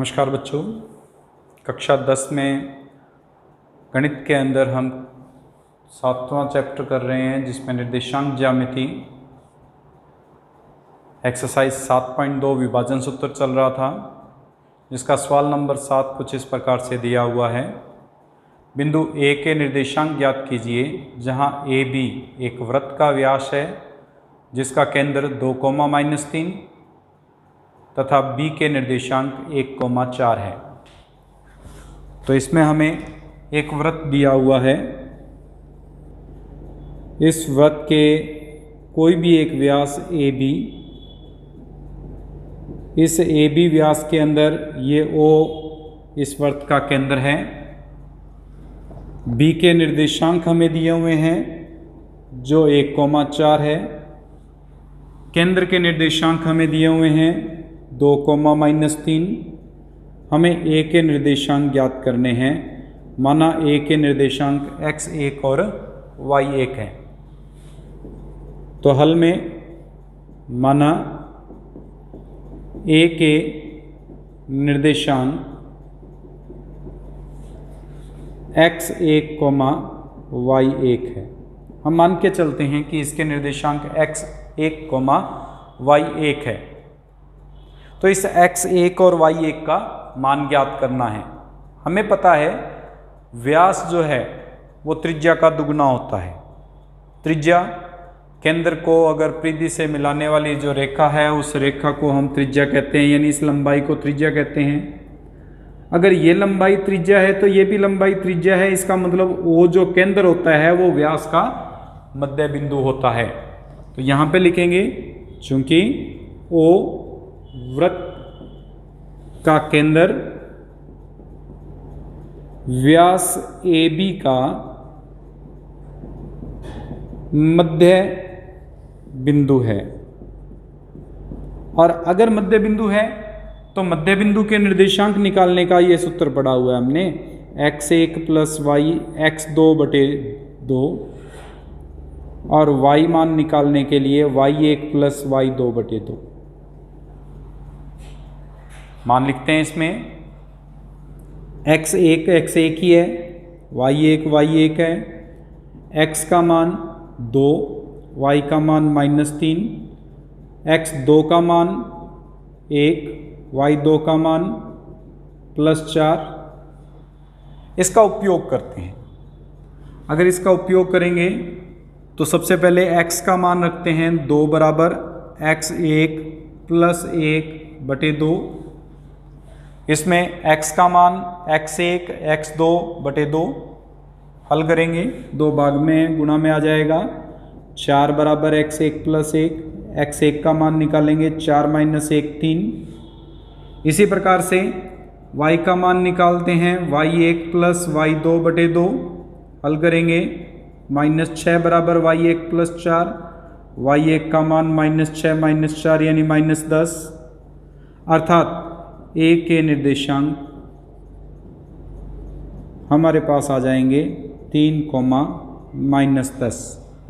नमस्कार बच्चों, कक्षा 10 में गणित के अंदर हम 7वां चैप्टर कर रहे हैं जिसमें निर्देशांक ज्यामिति एक्सरसाइज 7.2 विभाजन सूत्र चल रहा था, जिसका सवाल नंबर 7 कुछ इस प्रकार से दिया हुआ है। बिंदु ए के निर्देशांक ज्ञात कीजिए जहां ए बी एक वृत्त का व्यास है जिसका केंद्र 2, तथा b के निर्देशांक 1, 4 है। तो इसमें हमें एक वृत्त दिया हुआ है। इस वृत्त के कोई भी एक व्यास AB, इस AB व्यास के अंदर ये O इस वृत्त का केंद्र है। b के निर्देशांक हमें दिए हुए हैं जो 1, 4 है। केंद्र के निर्देशांक हमें दिए हुए हैं 2, -3। हमें a के निर्देशांक ज्ञात करने हैं। माना a के निर्देशांक x1 और y1 है। तो हल में माना a के निर्देशांक x1, y1 है। हम मान के चलते हैं कि इसके निर्देशांक x1, y1 है। तो इस x1 और y1 का मान ज्ञात करना है। हमें पता है व्यास जो है वो त्रिज्या का दुगना होता है। त्रिज्या केंद्र को अगर परिधि से मिलाने वाली जो रेखा है उस रेखा को हम त्रिज्या कहते हैं, यानी इस लंबाई को त्रिज्या कहते हैं। अगर ये लंबाई त्रिज्या है तो ये भी लंबाई त्रिज्या है। इसका मतलब वो जो केंद्र होता है वो व्यास का मध्य बिंदु होता है। तो यहाँ पे लिखेंगे चूंकि O वृत्त का केंद्र व्यास AB का मध्य बिंदु है। और अगर मध्य बिंदु है तो मध्य बिंदु के निर्देशांक निकालने का ये सूत्र पढ़ा हुआ है हमने, x1 + y x2/2 और y मान निकालने के लिए y1 + y2/2 मान लिखते हैं। इसमें x1 ही है, y1 है। x का मान 2, y का मान -3, x2 का मान 1, y2 का मान +4। इसका उपयोग करते हैं। अगर इसका उपयोग करेंगे तो सबसे पहले x का मान रखते हैं 2 बराबर x1 + 1/2। इसमें x का मान x1 x2/2 हल करेंगे, 2 भाग में गुणा में आ जाएगा। 4 बराबर x1 + 1, x1 का मान निकालेंगे 4 - 1 3। इसी प्रकार से y का मान निकालते हैं y1 + y2/2 हल करेंगे। -6 बराबर y1 + 4, y1 का मान -6 - 4 यानी -10। अर्थात a के निर्देशांक हमारे पास आ जाएंगे 3, -10,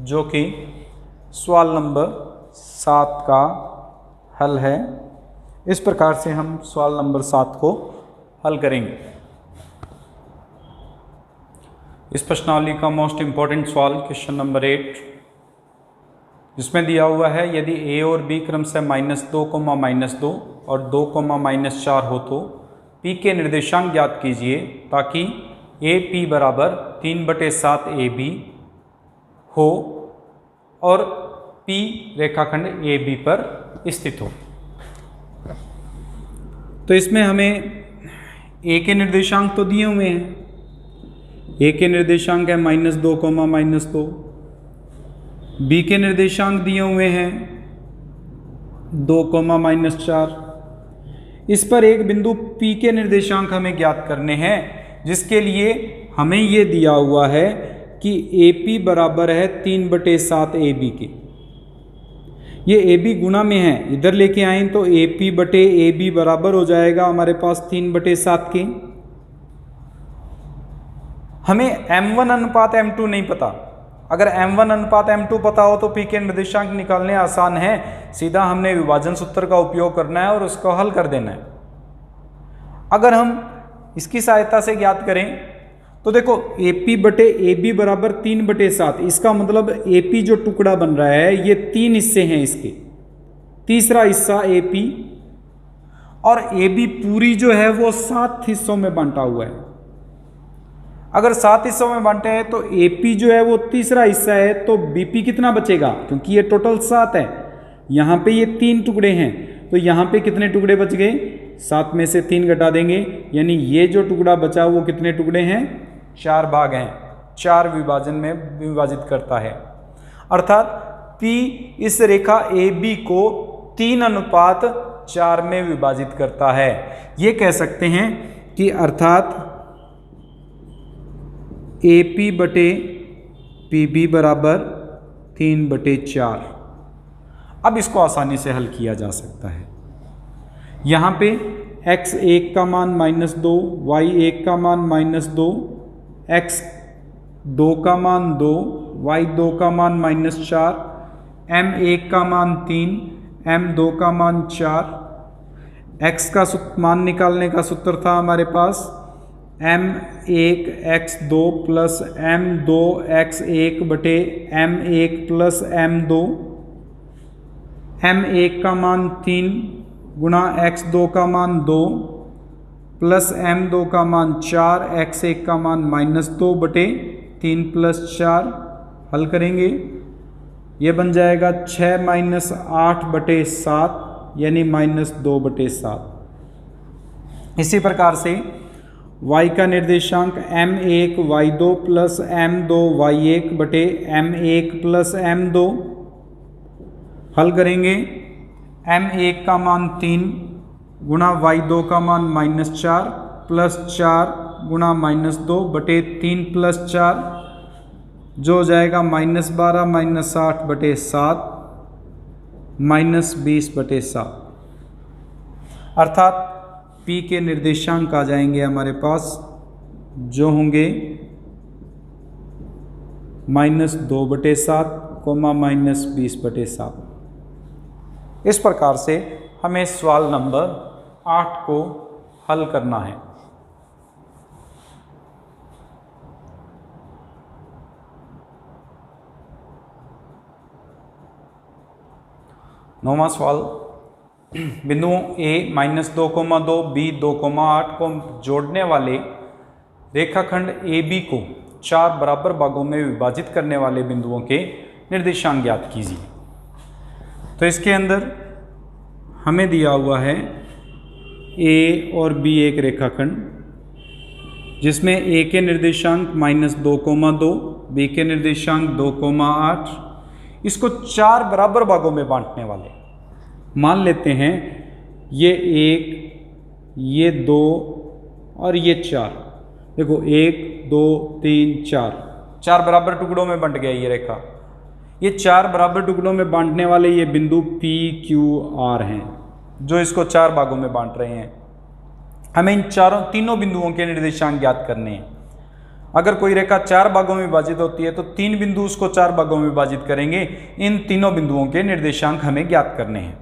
जो कि सवाल नंबर 7 का हल है। इस प्रकार से हम सवाल नंबर 7 को हल करेंगे। इस प्रश्नावली का मोस्ट इंपॉर्टेंट सवाल क्वेश्चन नंबर 8, जिसमें दिया हुआ है यदि a और b क्रम से -2, -2 और 2, -4 हो तो p के निर्देशांक ज्ञात कीजिए ताकि AP बराबर 3/7 AB हो और P रेखाखंड AB पर स्थित हो। तो इसमें हमें A के निर्देशांक तो दिए हुए हैं। A के निर्देशांक है -2, -2। B के निर्देशांक दिए हुए हैं 2, -4। इस पर एक बिंदु P के निर्देशांक हमें ज्ञात करने हैं, जिसके लिए हमें ये दिया हुआ है कि AP बराबर है 3/7 AB के। ये AB गुणा में है, इधर लेके आए तो AP/AB बराबर हो जाएगा हमारे पास 3/7 के। हमें M1 अनुपात M2 नहीं पता। अगर m1 अनुपात m2 पता हो तो p के निर्देशांक निकालने आसान है। सीधा हमने विभाजन सूत्र का उपयोग करना है और उसको हल कर देना है। अगर हम इसकी सहायता से ज्ञात करें तो देखो AP बटे AB बराबर 3/7, इसका मतलब AP जो टुकड़ा बन रहा है ये 3 हिस्से हैं इसके, तीसरा हिस्सा AP और AB पूरी जो है वो 7 हिस्सों में बांटा हुआ है। अगर 7 हिस्सों में बांटे हैं तो AP जो है वो तीसरा हिस्सा है, तो BP कितना बचेगा, क्योंकि ये टोटल 7 है, यहाँ पे ये 3 टुकड़े हैं, तो यहाँ पे कितने टुकड़े बच गए, 7 में से 3 घटा देंगे, यानी ये जो टुकड़ा बचा वो कितने टुकड़े हैं, 4 भाग हैं, 4 विभाजन में विभाजित करता है। अर्थात P इस रेखा AB को 3:4 में विभाजित करता है। ये कह सकते हैं कि अर्थात AP बटे PB बराबर 3/4। अब इसको आसानी से हल किया जा सकता है। यहाँ पे x1 का मान -2, y1 का मान -2, x2 का मान 2, y2 का मान -4, m1 का मान 3, m2 का मान 4। x का मान निकालने का सूत्र था हमारे पास m1 x2 plus m2 x1 बटे m1 प्लस m2। m1 का मान 3 गुणा x2 का मान 2 प्लस m2 का मान 4, x1 का मान -2 बटे 3 प्लस 4। हल करेंगे, ये बन जाएगा 6 - 8 बटे 7 यानी -2/7। इसी प्रकार से y का निर्देशांक m1 y2 plus m2 y1 बटे m1 प्लस m2। हल करेंगे, m1 का मान 3 गुणा y2 का मान -4 प्लस 4 गुणा -2 बटे 3 प्लस 4, जो हो जाएगा -12 - 8 बटे 7 -20/7। अर्थात P के निर्देशांक आ जाएंगे हमारे पास, जो होंगे -2/7, -20/7। इस प्रकार से हमें सवाल नंबर 8 को हल करना है। नौवां सवाल, बिंदुओं A -2,2 B 2,8 को जोड़ने वाले रेखाखंड AB को 4 बराबर भागों में विभाजित करने वाले बिंदुओं के निर्देशांक ज्ञात कीजिए। तो इसके अंदर हमें दिया हुआ है A और B एक रेखाखंड, जिसमें A के निर्देशांक -2,2, B के निर्देशांक 2,8, इसको 4 बराबर भागों में बांटने वाले। मान लेते हैं ये 1, ये 2 और ये 4। देखो 1 2 3 4, 4 बराबर टुकड़ों में बंट गया ये रेखा। ये 4 बराबर टुकड़ों में बांटने वाले ये बिंदु P Q R हैं, जो इसको 4 भागों में बांट रहे हैं। हमें इन तीनों बिंदुओं के निर्देशांक ज्ञात करने हैं। अगर कोई रेखा 4 भागों में विभाजित होती है तो 3 बिंदु उसको 4 भागों में विभाजित करेंगे। इन तीनों बिंदुओं के निर्देशांक हमें ज्ञात करने हैं।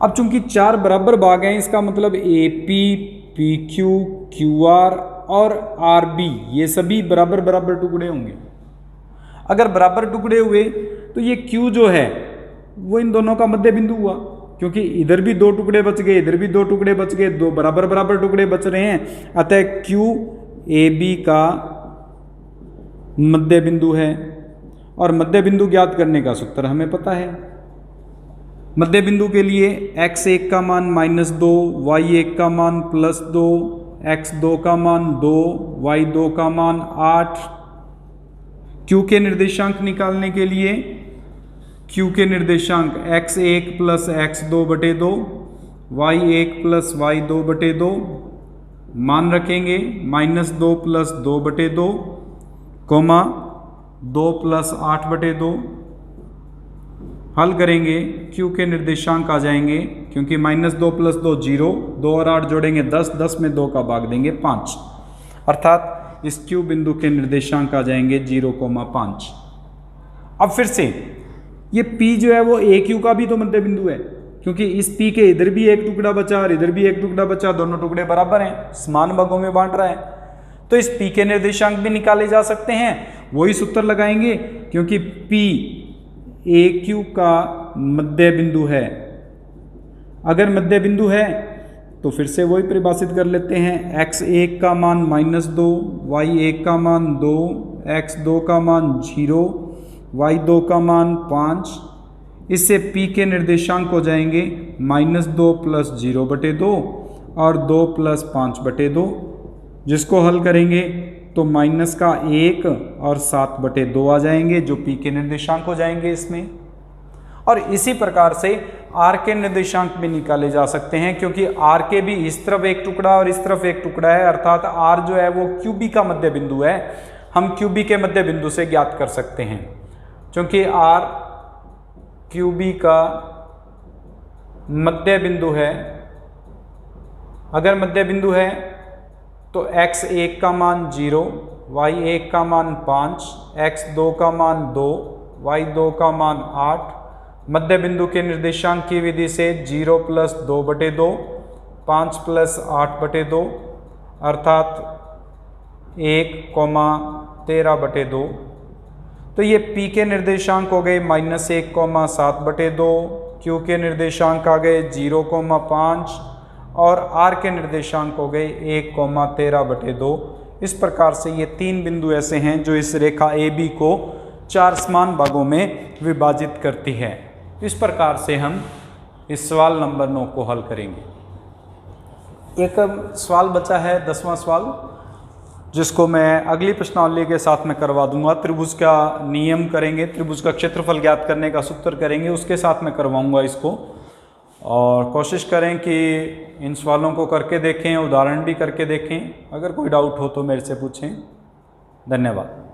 अब चूंकि 4 बराबर भाग हैं, इसका मतलब AP, PQ, QR और RB ये सभी बराबर बराबर टुकड़े होंगे। अगर बराबर टुकड़े हुए तो ये Q जो है वो इन दोनों का मध्य बिंदु हुआ, क्योंकि इधर भी 2 टुकड़े बच गए, इधर भी 2 टुकड़े बच गए, 2 बराबर बराबर टुकड़े बच रहे हैं। अतः Q AB का मध्य बिंदु है, और मध्य बिंदु ज्ञात करने का सूत्र हमें पता है। मध्य बिंदु के लिए x1 का मान -2, y1 का मान +2, x2 का मान 2, y2 का मान 8। Q के निर्देशांक निकालने के लिए Q के निर्देशांक x1 प्लस x2 बटे 2, y1 प्लस y2 बटे 2, मान रखेंगे -2 प्लस 2 बटे 2, 2 प्लस 8 बटे 2। हल करेंगे, Q के निर्देशांक आ जाएंगे, क्योंकि -2 प्लस 2 0, 2 और 8 जोड़ेंगे 10, 10 में 2 का भाग देंगे 5। अर्थात इस Q बिंदु के निर्देशांक आ जाएंगे 0,5। अब फिर से ये P जो है वो AQ का भी तो मध्य बिंदु है, क्योंकि इस पी के इधर भी एक टुकड़ा बचा और इधर भी एक टुकड़ा बचा, दोनों टुकड़े बराबर हैं, समान भागों में बांट रहा है। तो इस पी के निर्देशांक भी निकाले जा सकते हैं, वही सूत्र लगाएंगे क्योंकि पी ए क्यू का मध्य बिंदु है। अगर मध्य बिंदु है तो फिर से वही परिभाषित कर लेते हैं, x1 का मान -2, y1 का मान 2, x2 का मान 0, y2 का मान 5। इससे p के निर्देशांक हो जाएंगे -2 + 0/2 और 2 + 5/2। जिसको हल करेंगे तो -1 और 7/2 आ जाएंगे, जो p के निर्देशांक हो जाएंगे इसमें। और इसी प्रकार से r के निर्देशांक भी निकाले जा सकते हैं, क्योंकि r के भी इस तरफ एक टुकड़ा और इस तरफ एक टुकड़ा है, अर्थात r जो है वो QB का मध्य बिंदु है। हम QB के मध्य बिंदु से ज्ञात कर सकते हैं, क्योंकि r QB का मध्य बिंदु है। अगर मध्य बिंदु है तो x1 का मान 0, y1 का मान 5, x2 का मान 2, y2 का मान 8। मध्य बिंदु के निर्देशांक की विधि से 0 + 2/2, 5 + 8/2 अर्थात 1,13/2। तो ये p के निर्देशांक हो गए -1,7/2, q के निर्देशांक आ गए 0,5 और r के निर्देशांक हो गए 1,13/2। इस प्रकार से ये 3 बिंदु ऐसे हैं जो इस रेखा AB को 4 समान भागों में विभाजित करती है। इस प्रकार से हम इस सवाल नंबर 9 को हल करेंगे। एक सवाल बचा है 10वां सवाल, जिसको मैं अगली प्रश्नावली के साथ में करवा दूंगा। त्रिभुज का नियम करेंगे, त्रिभुज का क्षेत्रफल ज्ञात करने का सूत्र करेंगे, उसके साथ में करवाऊंगा इसको। और कोशिश करें कि इन सवालों को करके देखें, उदाहरण भी करके देखें। अगर कोई डाउट हो तो मेरे से पूछें। धन्यवाद।